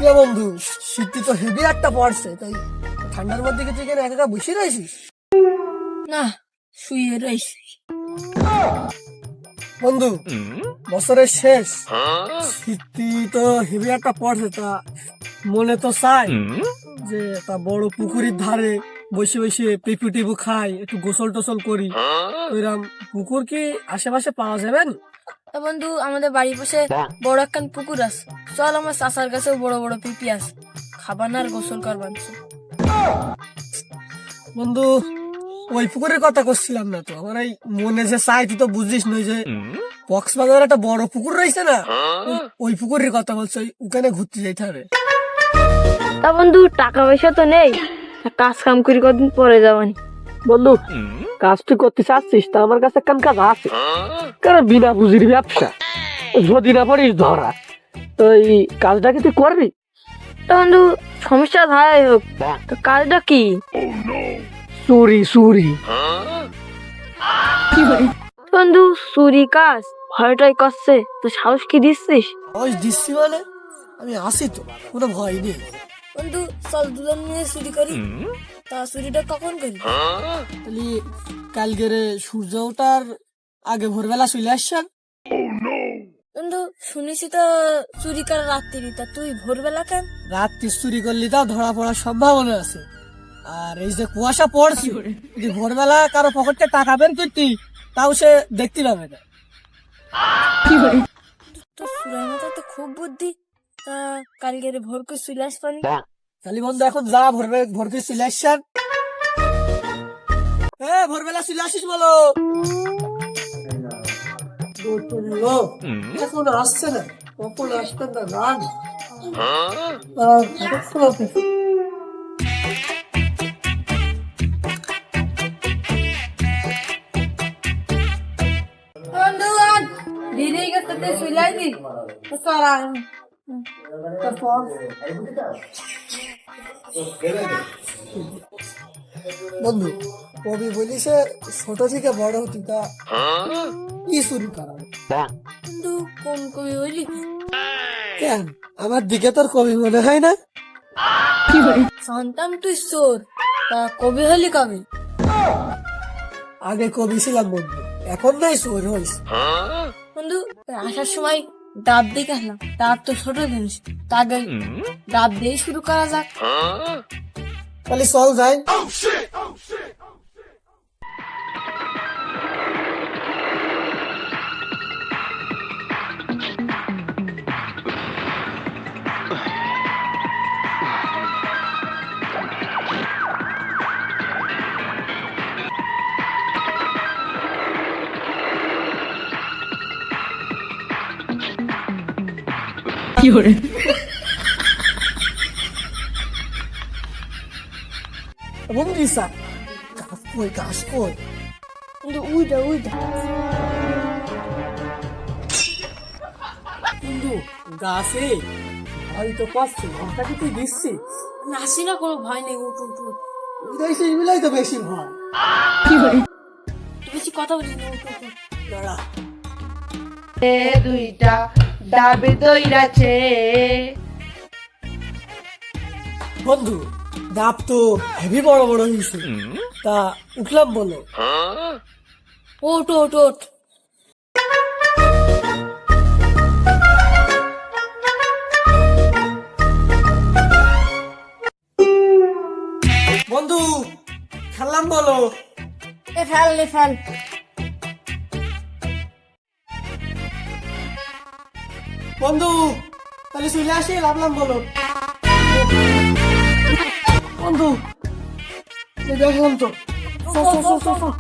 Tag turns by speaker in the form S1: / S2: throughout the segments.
S1: কে বন্ধু, শীতটি তো হেভি একটা পড়ছে, তাই ঠান্ডার মধ্যে কি তুই একা একা বসে রয়েছিস?
S2: না, শুয়ে রয়েছি।
S1: বন্ধু, বছরের শেষ, শীতটি তো হেভি একটা পড়ছে, তা মনে তো চাই যে তা বড় পুকুরের ধারে বসে বসে পেঁপু টেপু খাই, একটু গোসল টোসল করি। ওইরকম পুকুর কি আশেপাশে পাওয়া যাবে না?
S2: তা বন্ধু, আমাদের বাড়ির পাশে বড় একখান পুকুর আছে, চল আমার চাচার কাছেও বড় বড় পিপি আছে, খাবার না আর গোসল করবার আছে।
S1: বন্ধু, ওই পুকুরের কথা করছিলাম না তো, আমার এই মনে যে চাই, তুই তো বুঝিস নই যে কক্সবাজার একটা বড় পুকুর রয়েছে না, ওই পুকুরের কথা বলছে, ওখানে ঘুরতে যেতে হবে।
S2: তা বন্ধু, টাকা পয়সা তো নেই, কাজ কাম করি কদিন পরে যাবানি।
S1: বন্ধু, কাজ তুই করতে চাচ্ছিস, তা আমার কাছে কান কাজ আছে, কারণ বিনা পুঁজির ব্যবসা, যদি না পারিস ধরা, তো এই কাজটা কি তুই করবি?
S2: তা বন্ধু, সমস্যা ধারাই হোক, তো কাজটা কি?
S1: চুরি চুরি।
S2: বন্ধু, চুরি কাজ ভয়টাই করছে, তো সাহস কি দিচ্ছিস?
S1: ওই দিচ্ছি মানে, আমি আসি তো, কোনো ভয় নেই।
S2: বন্ধু, চল দুজন মিলে চুরি করি। তা চুরিটা কখন করি?
S1: তাহলে কালকের সূর্য ওঠার আগে ভোরবেলা চলে আসছেন।
S2: বন্ধু, শুনেছি তো চুরি করা রাত্রি, তা তুই ভোরবেলা কেন?
S1: রাত্রি চুরি করলে তাও ধরা পড়ার সম্ভাবনা আছে, আর এই যে কুয়াশা পড়ছে, যদি ভোরবেলা কারো পকেটে টাকা বের করতি, তাও সে দেখতে পাবে না।
S2: তো সুরাই মাথায় তো খুব বুদ্ধি, তা কালকের ভোর করে চলে আসবানি।
S1: তাহলে বন্ধু এখন যা, ভোরকে চলে আসছেন। ভোরবেলা চলে আসিস বলো। এখন আসছে না, কখন আসবেন না জানি।
S2: বন্ধু, আজ দেরি গেছে, তুই চলে আইবি। চল আয়।
S1: বন্ধু, কবি বলিছে ছোট থেকে বড় হতি, তা কি চুরি করা?
S2: বন্ধু, কোন কবি হইলি?
S1: কেন আমার দিকে তোর কবি মনে হয় না?
S2: জানতাম তুই চোর, তা কবি হলি কবে?
S1: আগে কবি ছিলাম বন্ধু, এখন নাই চোর হইস।
S2: বন্ধু, আসার সময় ডাব দেখে আসলাম, ডাব তো ছোট জিনিস, তা আগে ডাব দিয়ে শুরু করা যাক।
S1: তাহলে চল যাই। বন্ধু ইসা, গাছ কই, গাছ কই?
S2: বন্ধু, উইটা উইটা।
S1: বন্ধু, গাছে ভয় তো পাচ্ছে, ঘরটা কি তুই দিচ্ছিস?
S2: আমি আসি না, কোনো ভয় নেই, উঠ উঠ উঠ।
S1: উদয় সেইগুলাই তো বেশি ভয়।
S2: তুই বেশি কথা বলিস না, উঠ উঠ উঠ।
S1: দাঁড়া।
S3: দুইটা ডাবে দইরাছে
S1: বন্ধু, ডাব তো হেভি বড় বড় হয়েছে, তা উঠলাম বলো।
S2: ওঠ ওঠ ওঠ।
S1: বন্ধু, খেললাম বলো।
S2: এ ফেল লে ফেল।
S1: বন্ধু, তাহলে চলে আসি, লাভলাম বলো। বন্ধু, এই দেখলাম তো। চল, চল, চল, চল, চল।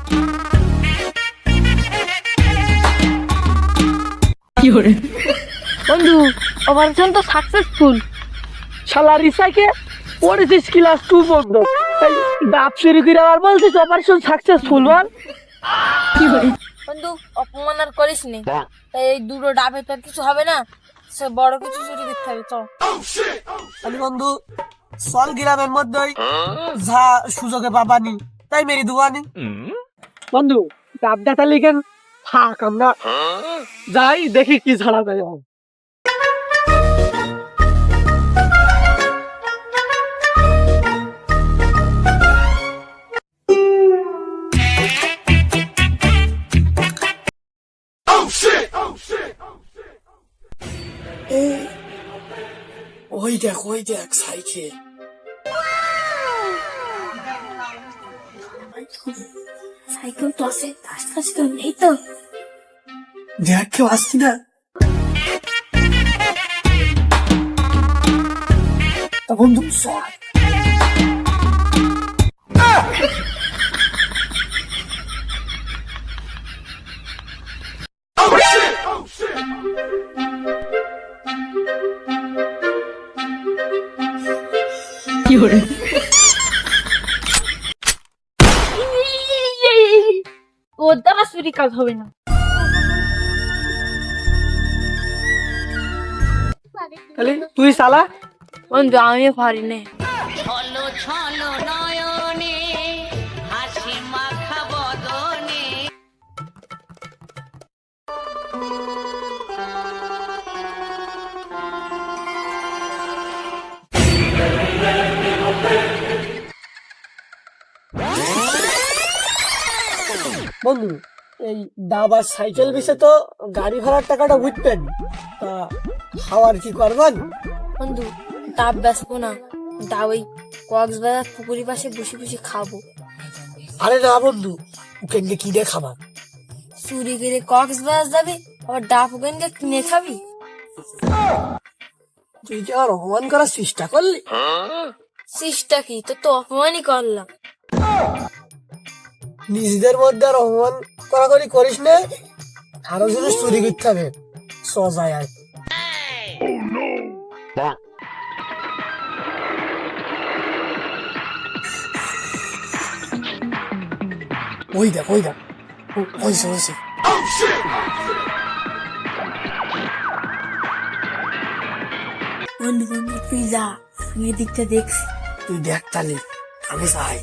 S2: বন্ধু, অপারেশন তো সাকসেসফুল।
S1: শালা রিসাইকে পড়েছিস ক্লাস 2 বন্ধ, এই ডাব চুরি করে আবার বলছিস অপারেশন সাকসেসফুল বল।
S2: বন্ধু, অপমান আর করিস নি, তাই এই দুটো ডাবে তোর কিছু হবে না, সে বড় কিছু চুরি করতে হবে, চল।
S1: তাহলে বন্ধু চল, গ্রামের মধ্যেই যা সুযোগে পাবানি তাই মেরি দুয়ানি। বন্ধু, ডাবটা তাহলে কেন থাক, আমরা যাই দেখি কি ছাড়া যায়। ওই দেখ সাইকেল।
S2: সাইকেল তো আছে, তার কাছে তো নেই তো।
S1: দেখ কেউ আসছি না। তা বন্ধু চল।
S2: ওর দ্বারা চুরি কাজ হবে না।
S1: খালি তুই শালা।
S2: বন্ধু আমি পারি না।
S3: ছলো ছলো নয়নে হাসি মাখা বদনে।
S1: বন্ধু এই দাবার সাইকেল বেচে তো গাড়ি ভাড়ার টাকাটা বুঝতেন, তা খাওয়ার কি করবেন?
S2: বন্ধু ডাব বেসবো না, ডাব ওই কক্সবাজার পুকুরের পাশে বসে বসে খাবো।
S1: আরে না বন্ধু, ওখান দিয়ে কিনে খাবার।
S2: চুরি করে কক্সবাজার যাবি, আবার ডাব ওখান দিয়ে কিনে খাবি?
S1: তুই কি আর অপমান করার চেষ্টা করলি?
S2: চেষ্টা কি, তো তো অপমানই করলাম।
S1: নিজেদের মধ্যে আর অপমান করাকরি করিস না, আরো জিনিস চুরি করতে হবে। সজায় আয়। ওই দেখ হয়েছে।
S2: বন্ধু বন্ধু তুই যা, আমি এদিকটা দেখছি।
S1: তুই দেখ তাহলে, আমি যাই।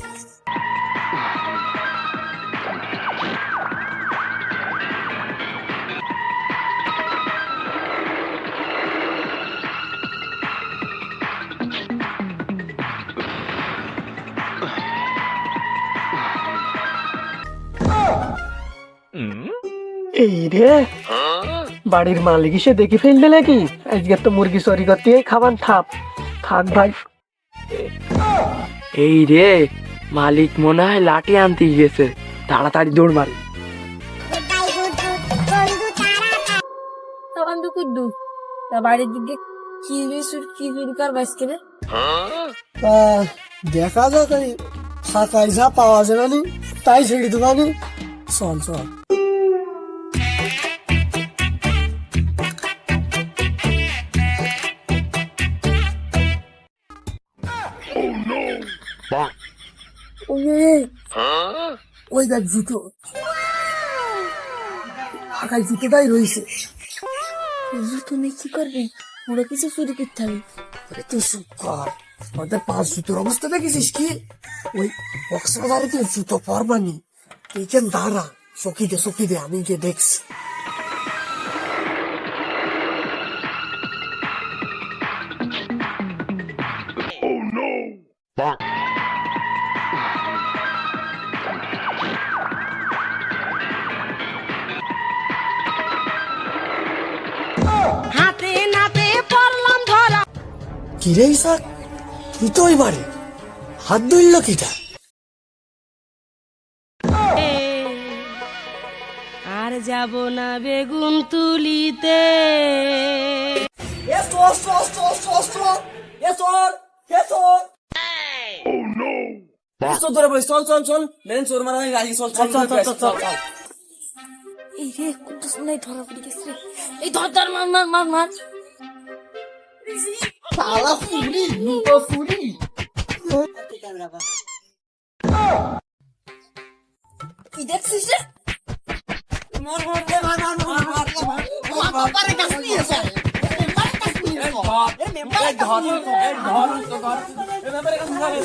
S1: এই রে, বাড়ির মালিক এসে দেখি ফেললে নাকি? আজকে তো মুরগি চুরি করতে খাবার থাক ভাই।
S4: এই রে, মালিক মনে হয় লাঠি আনতে গেছে, তাড়াতাড়ি দৌড় মারি।
S2: তা বন্ধু কুদ্দু, তা বাড়ির দিকে কি চুরি কর বাঁচকে রে?
S1: দেখা যাক, এই ফাঁকায় যা পাওয়া যাবে না তাই ছেড়ে দেবানি। চল। ওই দেখ জুতো, ফাঁকায় জুতোটাই রয়েছে।
S2: জুতো নিয়ে কি করবি? ওরা কিছু চুরি করতে হবে।
S1: তুই চুপ কর, ওদের পাঁচ জুতোর অবস্থা দেখেছিস কি? ওই কক্সবাজারে কি জুতো পরবানি? তুই কেন দাঁড়া, চকি দে আমি গিয়ে দেখছি।
S3: হাতে নাতে পড়লাম ধরা।
S1: কিরে ইসাক, তুই তো এবারে হাত ধরল কিটা?
S3: আর যাব না বেগুন তুলিতে।
S2: এই রে, কোনটা শুনে ধরা পড়ে গেছে রে। এই ধর মার।
S1: শালা ফুলি, জুতো ফুলি।
S2: কি দেখছিস রে?
S1: ধর